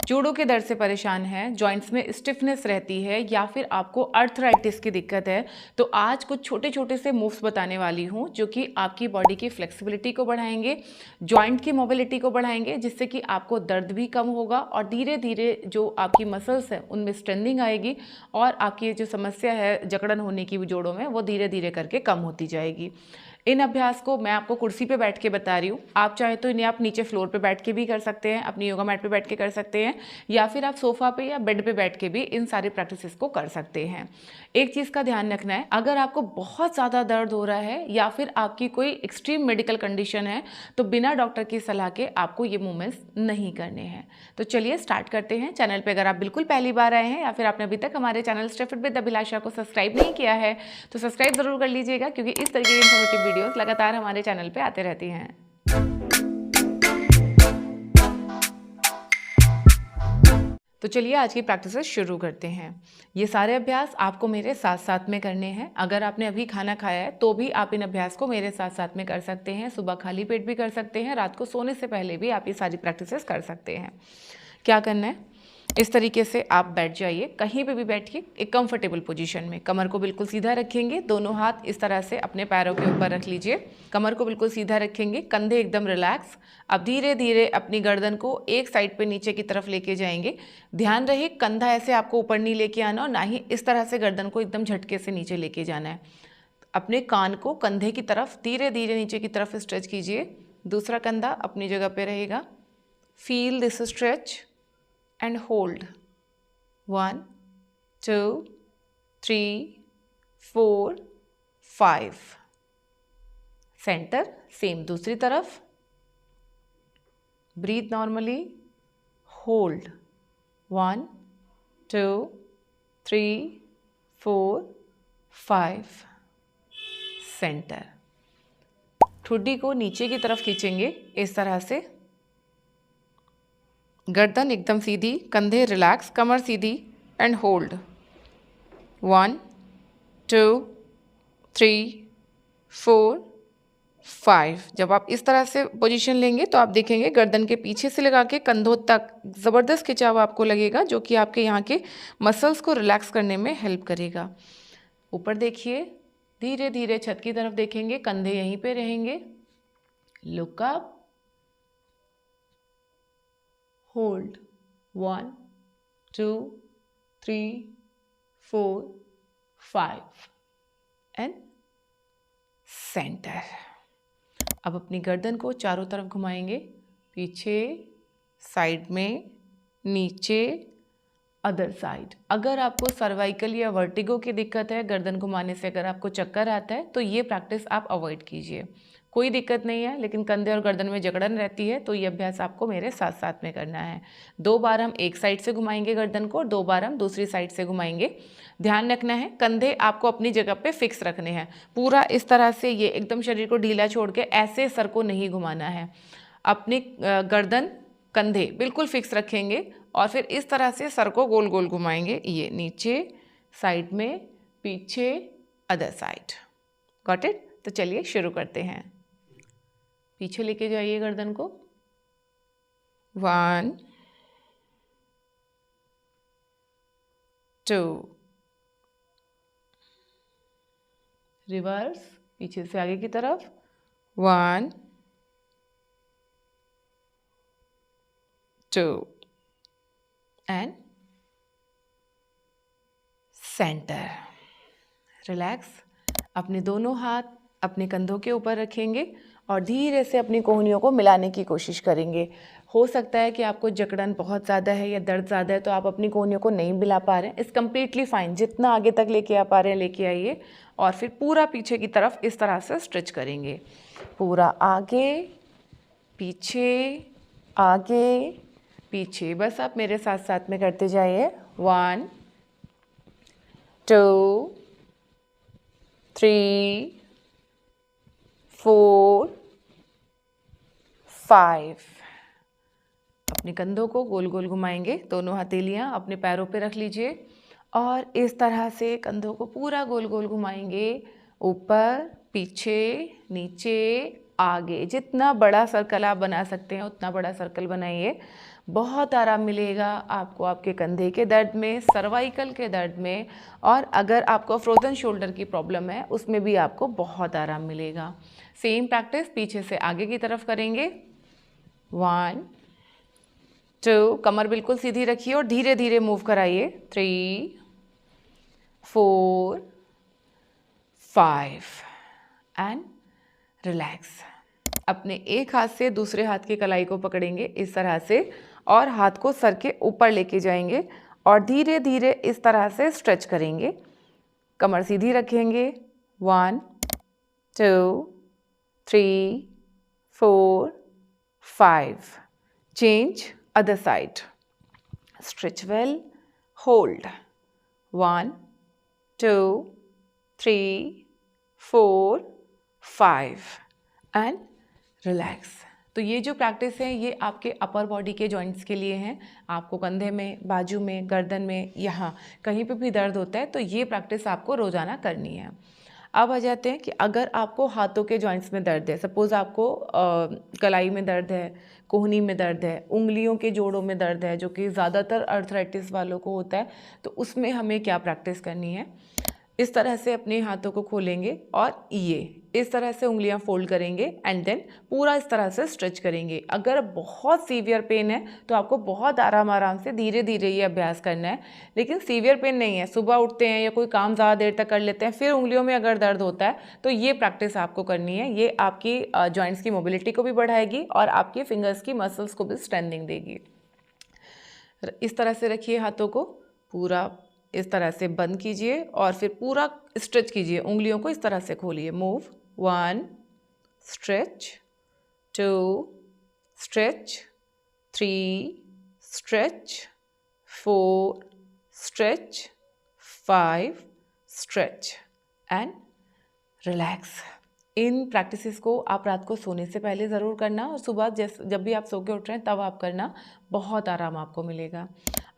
जोड़ों के दर्द से परेशान हैं, जॉइंट्स में स्टिफनेस रहती है या फिर आपको अर्थराइटिस की दिक्कत है, तो आज कुछ छोटे छोटे से मूव्स बताने वाली हूँ जो कि आपकी बॉडी की फ्लेक्सिबिलिटी को बढ़ाएंगे, जॉइंट की मोबिलिटी को बढ़ाएंगे, जिससे कि आपको दर्द भी कम होगा और धीरे धीरे जो आपकी मसल्स हैं उनमें स्ट्रेंथनिंग आएगी और आपकी ये जो समस्या है जकड़न होने की जोड़ों में वो धीरे धीरे करके कम होती जाएगी। इन अभ्यास को मैं आपको कुर्सी पे बैठ के बता रही हूँ, आप चाहे तो इन्हें आप नीचे फ्लोर पे बैठ के भी कर सकते हैं, अपनी योगा मैट पे बैठ के कर सकते हैं, या फिर आप सोफा पे या बेड पे बैठ के भी इन सारी प्रैक्टिसेस को कर सकते हैं। एक चीज़ का ध्यान रखना है, अगर आपको बहुत ज़्यादा दर्द हो रहा है या फिर आपकी कोई एक्सट्रीम मेडिकल कंडीशन है तो बिना डॉक्टर की सलाह के आपको ये मूवमेंट्स नहीं करने हैं। तो चलिए स्टार्ट करते हैं। चैनल पे अगर आप बिल्कुल पहली बार आए हैं या फिर आपने अभी तक हमारे चैनल स्टे फिट विद अभिलाषा को सब्सक्राइब नहीं किया है तो सब्सक्राइब जरूर कर लीजिएगा, क्योंकि इस तरीके की इन्फॉर्मेटिव वीडियोस लगातार हमारे चैनल पे आते रहती हैं। तो चलिए आज की प्रैक्टिसेस शुरू करते हैं। ये सारे अभ्यास आपको मेरे साथ साथ में करने हैं। अगर आपने अभी खाना खाया है तो भी आप इन अभ्यास को मेरे साथ साथ में कर सकते हैं, सुबह खाली पेट भी कर सकते हैं, रात को सोने से पहले भी आप ये सारी प्रैक्टिसेस कर सकते हैं। क्या करना है, इस तरीके से आप बैठ जाइए, कहीं पे भी बैठिए, एक कंफर्टेबल पोजीशन में। कमर को बिल्कुल सीधा रखेंगे, दोनों हाथ इस तरह से अपने पैरों के ऊपर रख लीजिए, कमर को बिल्कुल सीधा रखेंगे, कंधे एकदम रिलैक्स। अब धीरे धीरे अपनी गर्दन को एक साइड पे नीचे की तरफ लेके जाएंगे। ध्यान रहे कंधा ऐसे आपको ऊपर नहीं लेके आना और ना ही इस तरह से गर्दन को एकदम झटके से नीचे लेके जाना है। अपने कान को कंधे की तरफ धीरे धीरे नीचे की तरफ स्ट्रेच कीजिए, दूसरा कंधा अपनी जगह पे रहेगा। Feel this stretch and hold 1 2 3 4 5। Centre same दूसरी तरफ, ब्रीथ नॉर्मली, होल्ड 1 2 3 4 5। सेंटर, ठुड्डी को नीचे की तरफ खींचेंगे इस तरह से, गर्दन एकदम सीधी, कंधे relax, Qamar Sidhi and hold 1 2 3 4 5। जब आप इस तरह से पोजीशन लेंगे तो आप देखेंगे गर्दन के पीछे से लगा के कंधों तक ज़बरदस्त खिंचाव आपको लगेगा, जो कि आपके यहाँ के मसल्स को रिलैक्स करने में हेल्प करेगा। ऊपर देखिए, धीरे धीरे छत की तरफ देखेंगे, कंधे यहीं पे रहेंगे। Look up, hold 1 2 3 4 5 and centre. अब अपनी गर्दन को चारों तरफ घुमाएंगे, पीछे, साइड में, नीचे, अदर साइड। अगर आपको सर्वाइकल या वर्टिगो की दिक्कत है, गर्दन घुमाने से अगर आपको चक्कर आता है तो ये प्रैक्टिस आप अवॉइड कीजिए। कोई दिक्कत नहीं है, लेकिन कंधे और गर्दन में जकड़न रहती है तो ये अभ्यास आपको मेरे साथ साथ में करना है। 2 बार हम एक साइड से घुमाएंगे गर्दन को, 2 बार हम दूसरी साइड से घुमाएंगे। ध्यान रखना है कंधे आपको अपनी जगह पे फिक्स रखने हैं, पूरा इस तरह से ये एकदम शरीर को ढीला छोड़ के ऐसे सर को नहीं घुमाना है। अपनी गर्दन कंधे बिल्कुल फिक्स रखेंगे और फिर इस तरह से सर को गोल गोल घुमाएंगे, ये नीचे, साइड में, पीछे, अदर साइड। Got it? तो चलिए शुरू करते हैं। पीछे लेके जाइए गर्दन को, 1 2, रिवर्स, पीछे से आगे की तरफ, 1 2 एंड सेंटर। रिलैक्स, अपने दोनों हाथ अपने कंधों के ऊपर रखेंगे और धीरे से अपनी कोहनियों को मिलाने की कोशिश करेंगे। हो सकता है कि आपको जकड़न बहुत ज़्यादा है या दर्द ज़्यादा है तो आप अपनी कोहनियों को नहीं मिला पा रहे हैं, इट्स कम्प्लीटली फाइन। जितना आगे तक लेके आ पा रहे हैं लेके आइए और फिर पूरा पीछे की तरफ इस तरह से स्ट्रेच करेंगे, पूरा आगे पीछे, आगे पीछे। बस आप मेरे साथ साथ में करते जाइए, 1 2 3 4 5। अपने कंधों को गोल गोल घुमाएंगे, दोनों हथेलियां अपने पैरों पे रख लीजिए और इस तरह से कंधों को पूरा गोल गोल घुमाएंगे, ऊपर, पीछे, नीचे, आगे। जितना बड़ा सर्कल आप बना सकते हैं उतना बड़ा सर्कल बनाइए। बहुत आराम मिलेगा आपको आपके कंधे के दर्द में, सर्वाइकल के दर्द में, और अगर आपको फ्रोजन शोल्डर की प्रॉब्लम है उसमें भी आपको बहुत आराम मिलेगा। सेम प्रैक्टिस पीछे से आगे की तरफ करेंगे। 1 2, कमर बिल्कुल सीधी रखिए और धीरे धीरे मूव कराइए। 3 4 5 एंड रिलैक्स। अपने एक हाथ से दूसरे हाथ की कलाई को पकड़ेंगे इस तरह से और हाथ को सर के ऊपर लेके जाएंगे और धीरे धीरे इस तरह से स्ट्रेच करेंगे। कमर सीधी रखेंगे। 1 2 3 4 5। Change other side. Stretch well, hold. 1 2 3 4 5 and relax. तो ये जो प्रैक्टिस है ये आपके अपर बॉडी के जॉइंट्स के लिए हैं। आपको कंधे में, बाजू में, गर्दन में, यहाँ कहीं पे भी दर्द होता है तो ये प्रैक्टिस आपको रोज़ाना करनी है। अब आ जाते हैं कि अगर आपको हाथों के जॉइंट्स में दर्द है, सपोज़ आपको कलाई में दर्द है, कोहनी में दर्द है, उंगलियों के जोड़ों में दर्द है, जो कि ज़्यादातर अर्थराइटिस वालों को होता है, तो उसमें हमें क्या प्रैक्टिस करनी है। इस तरह से अपने हाथों को खोलेंगे और ये इस तरह से उंगलियां फोल्ड करेंगे एंड देन पूरा इस तरह से स्ट्रेच करेंगे। अगर बहुत सीवियर पेन है तो आपको बहुत आराम से धीरे धीरे ये अभ्यास करना है। लेकिन सीवियर पेन नहीं है, सुबह उठते हैं या कोई काम ज़्यादा देर तक कर लेते हैं, फिर उंगलियों में अगर दर्द होता है तो ये प्रैक्टिस आपको करनी है। ये आपकी जॉइंट्स की मोबिलिटी को भी बढ़ाएगी और आपकी फिंगर्स की मसल्स को भी स्ट्रेंथनिंग देगी। इस तरह से रखिए हाथों को, पूरा इस तरह से बंद कीजिए और फिर पूरा स्ट्रेच कीजिए। उंगलियों को इस तरह से खोलिए। Move. 1 stretch, 2 stretch, 3 stretch, 4 stretch, 5 stretch and relax. In practices को आप रात को सोने से पहले ज़रूर करना और सुबह जब भी आप सो के उठ रहे हैं तब आप करना, बहुत आराम आपको मिलेगा।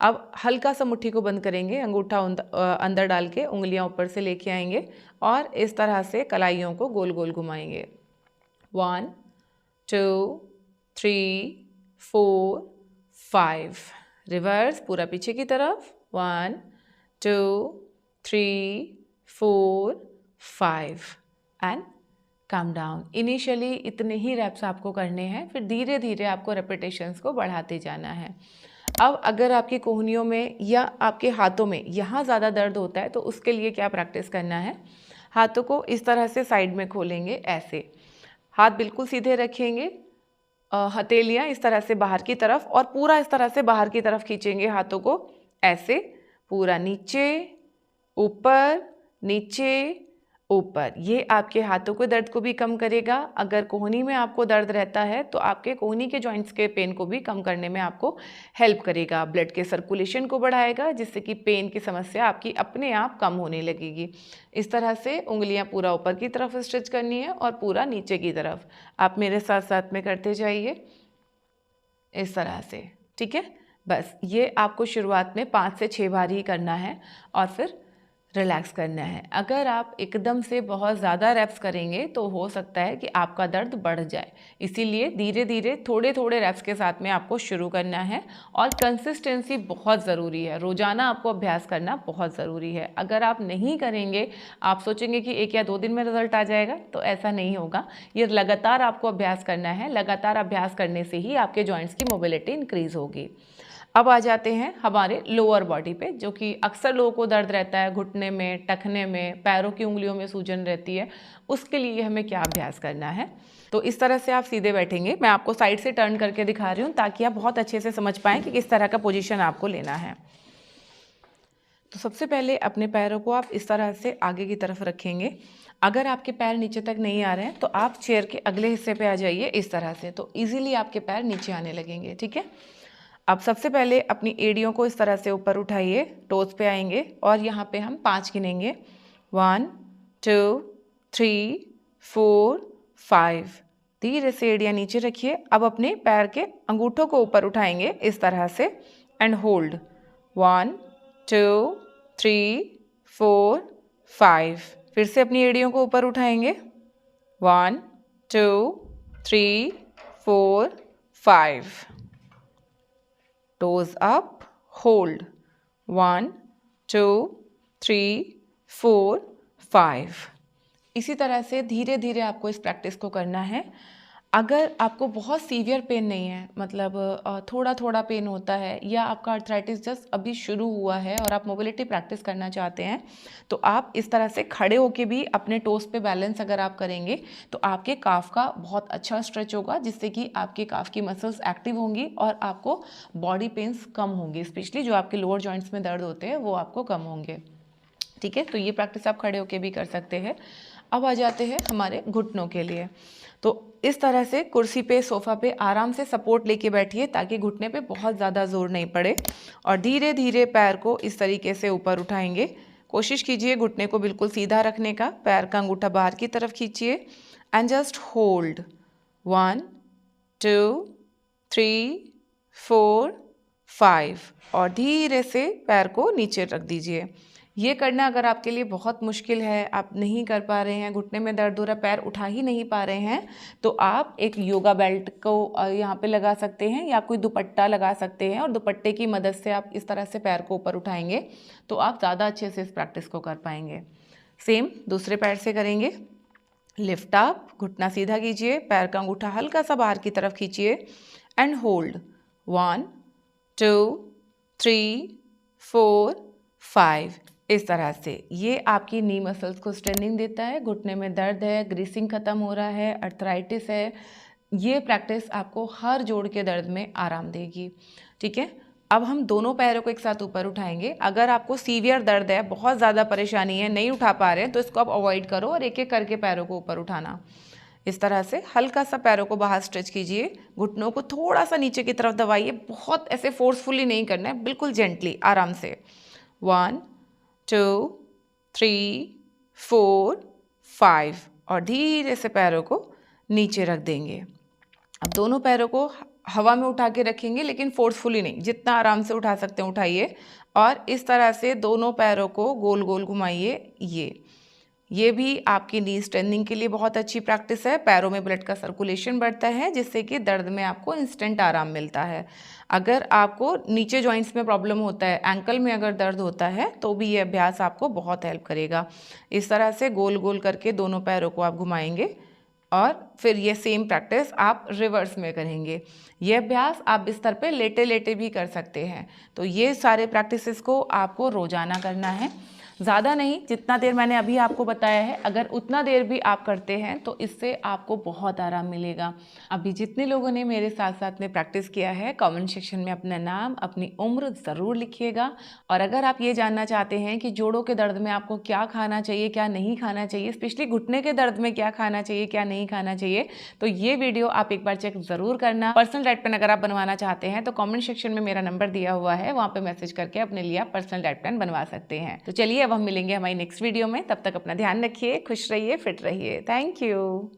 अब हल्का सा मुट्ठी को बंद करेंगे, अंगूठा अंदर डाल के उंगलियां ऊपर से लेके आएंगे और इस तरह से कलाइयों को गोल गोल घुमाएंगे। 1 2 3 4 5। रिवर्स, पूरा पीछे की तरफ। 1 2 3 4 5 एंड काम डाउन। इनिशियली इतने ही रैप्स आपको करने हैं, फिर धीरे धीरे आपको रेपिटेशंस को बढ़ाते जाना है। अब अगर आपकी कोहनियों में या आपके हाथों में यहाँ ज़्यादा दर्द होता है तो उसके लिए क्या प्रैक्टिस करना है। हाथों को इस तरह से साइड में खोलेंगे, ऐसे हाथ बिल्कुल सीधे रखेंगे, हथेलियाँ इस तरह से बाहर की तरफ और पूरा इस तरह से बाहर की तरफ खींचेंगे हाथों को, ऐसे पूरा नीचे ऊपर नीचे ऊपर। ये आपके हाथों के दर्द को भी कम करेगा। अगर कोहनी में आपको दर्द रहता है तो आपके कोहनी के जॉइंट्स के पेन को भी कम करने में आपको हेल्प करेगा। ब्लड के सर्कुलेशन को बढ़ाएगा जिससे कि पेन की समस्या आपकी अपने आप कम होने लगेगी। इस तरह से उंगलियां पूरा ऊपर की तरफ स्ट्रेच करनी है और पूरा नीचे की तरफ। आप मेरे साथ साथ में करते जाइए इस तरह से, ठीक है। बस ये आपको शुरुआत में 5 से 6 बार ही करना है और फिर रिलैक्स करना है। अगर आप एकदम से बहुत ज़्यादा रैप्स करेंगे तो हो सकता है कि आपका दर्द बढ़ जाए, इसीलिए धीरे धीरे थोड़े थोड़े रैप्स के साथ में आपको शुरू करना है। और कंसिस्टेंसी बहुत ज़रूरी है, रोज़ाना आपको अभ्यास करना बहुत ज़रूरी है। अगर आप नहीं करेंगे, आप सोचेंगे कि 1 या 2 दिन में रिजल्ट आ जाएगा, तो ऐसा नहीं होगा। ये लगातार आपको अभ्यास करना है। लगातार अभ्यास करने से ही आपके जॉइंट्स की मोबिलिटी इंक्रीज़ होगी। अब आ जाते हैं हमारे लोअर बॉडी पे, जो कि अक्सर लोगों को दर्द रहता है घुटने में, टखने में, पैरों की उंगलियों में सूजन रहती है। उसके लिए हमें क्या अभ्यास करना है। तो इस तरह से आप सीधे बैठेंगे। मैं आपको साइड से टर्न करके दिखा रही हूँ ताकि आप बहुत अच्छे से समझ पाएँ कि किस तरह का पोजीशन आपको लेना है। तो सबसे पहले अपने पैरों को आप इस तरह से आगे की तरफ रखेंगे। अगर आपके पैर नीचे तक नहीं आ रहे हैं तो आप चेयर के अगले हिस्से पे आ जाइए इस तरह से, तो इजीली आपके पैर नीचे आने लगेंगे, ठीक है। अब सबसे पहले अपनी एड़ियों को इस तरह से ऊपर उठाइए, टोज पे आएंगे और यहाँ पे हम 5 गिनेंगे। 1 2 3 4 5। धीरे से एड़ियाँ नीचे रखिए। अब अपने पैर के अंगूठों को ऊपर उठाएंगे इस तरह से एंड होल्ड। 1 2 3 4 5। फिर से अपनी एड़ियों को ऊपर उठाएंगे। 1 2 3 4 5। Toes up, hold, 1 2 3 4 5। इसी तरह से धीरे धीरे आपको इस प्रैक्टिस को करना है। अगर आपको बहुत सीवियर पेन नहीं है, मतलब थोड़ा थोड़ा पेन होता है, या आपका आर्थराइटिस जस्ट अभी शुरू हुआ है और आप मोबिलिटी प्रैक्टिस करना चाहते हैं, तो आप इस तरह से खड़े होके भी अपने टोस पे बैलेंस अगर आप करेंगे तो आपके काफ का बहुत अच्छा स्ट्रेच होगा, जिससे कि आपके काफ की मसल्स एक्टिव होंगी और आपको बॉडी पेन्स कम होंगे, स्पेशली जो आपके लोअर जॉइंट्स में दर्द होते हैं वो आपको कम होंगे। ठीक है, तो ये प्रैक्टिस आप खड़े होके भी कर सकते हैं। अब आ जाते हैं हमारे घुटनों के लिए। तो इस तरह से कुर्सी पे, सोफ़ा पे आराम से सपोर्ट लेके बैठिए ताकि घुटने पे बहुत ज़्यादा जोर नहीं पड़े, और धीरे धीरे पैर को इस तरीके से ऊपर उठाएंगे। कोशिश कीजिए घुटने को बिल्कुल सीधा रखने का, पैर का अंगूठा बाहर की तरफ खींचिए एंड जस्ट होल्ड 1 2 3 4 5 और धीरे से पैर को नीचे रख दीजिए। ये करना अगर आपके लिए बहुत मुश्किल है, आप नहीं कर पा रहे हैं, घुटने में दर्द हो रहा है, पैर उठा ही नहीं पा रहे हैं, तो आप एक योगा बेल्ट को यहाँ पे लगा सकते हैं या कोई दुपट्टा लगा सकते हैं, और दुपट्टे की मदद से आप इस तरह से पैर को ऊपर उठाएंगे तो आप ज़्यादा अच्छे से इस प्रैक्टिस को कर पाएंगे। सेम दूसरे पैर से करेंगे। लिफ्ट अप, घुटना सीधा कीजिए, पैर का अंगूठा हल्का सा बाहर की तरफ खींचिए एंड होल्ड 1 2 3 4 5। इस तरह से ये आपकी नी मसल्स को स्ट्रेनिंग देता है। घुटने में दर्द है, ग्रीसिंग खत्म हो रहा है, अर्थराइटिस है, ये प्रैक्टिस आपको हर जोड़ के दर्द में आराम देगी। ठीक है, अब हम दोनों पैरों को एक साथ ऊपर उठाएंगे। अगर आपको सीवियर दर्द है, बहुत ज़्यादा परेशानी है, नहीं उठा पा रहे हैं, तो इसको आप अवॉइड करो और एक एक करके पैरों को ऊपर उठाना। इस तरह से हल्का सा पैरों को बाहर स्ट्रेच कीजिए, घुटनों को थोड़ा सा नीचे की तरफ दबाइए, बहुत ऐसे फोर्सफुली नहीं करना है, बिल्कुल जेंटली आराम से। 1 2 3 4 5 और धीरे से पैरों को नीचे रख देंगे। अब दोनों पैरों को हवा में उठा के रखेंगे, लेकिन फोर्सफुली नहीं, जितना आराम से उठा सकते हैं उठाइए, और इस तरह से दोनों पैरों को गोल गोल घुमाइए। ये भी आपकी नी स्ट्रेंथनिंग के लिए बहुत अच्छी प्रैक्टिस है। पैरों में ब्लड का सर्कुलेशन बढ़ता है, जिससे कि दर्द में आपको इंस्टेंट आराम मिलता है। अगर आपको नीचे जॉइंट्स में प्रॉब्लम होता है, एंकल में अगर दर्द होता है, तो भी ये अभ्यास आपको बहुत हेल्प करेगा। इस तरह से गोल गोल करके दोनों पैरों को आप घुमाएंगे और फिर ये सेम प्रैक्टिस आप रिवर्स में करेंगे। ये अभ्यास आप बिस्तर पे लेटे लेटे भी कर सकते हैं। तो ये सारे प्रैक्टिसेस को आपको रोज़ाना करना है, ज़्यादा नहीं, जितना देर मैंने अभी आपको बताया है, अगर उतना देर भी आप करते हैं तो इससे आपको बहुत आराम मिलेगा। अभी जितने लोगों ने मेरे साथ साथ में प्रैक्टिस किया है, कमेंट सेक्शन में अपना नाम, अपनी उम्र ज़रूर लिखिएगा। और अगर आप ये जानना चाहते हैं कि जोड़ों के दर्द में आपको क्या खाना चाहिए, क्या नहीं खाना चाहिए, स्पेशली घुटने के दर्द में क्या खाना चाहिए, क्या नहीं खाना चाहिए, तो ये वीडियो आप एक बार चेक ज़रूर करना। पर्सनल डाइट प्लान अगर आप बनवाना चाहते हैं तो कमेंट सेक्शन में मेरा नंबर दिया हुआ है, वहाँ पे मैसेज करके अपने लिए आप पर्सनल डाइट प्लान बनवा सकते हैं। तो चलिए अब हम मिलेंगे हमारी नेक्स्ट वीडियो में। तब तक अपना ध्यान रखिए, खुश रहिए, फिट रहिए। Thank you.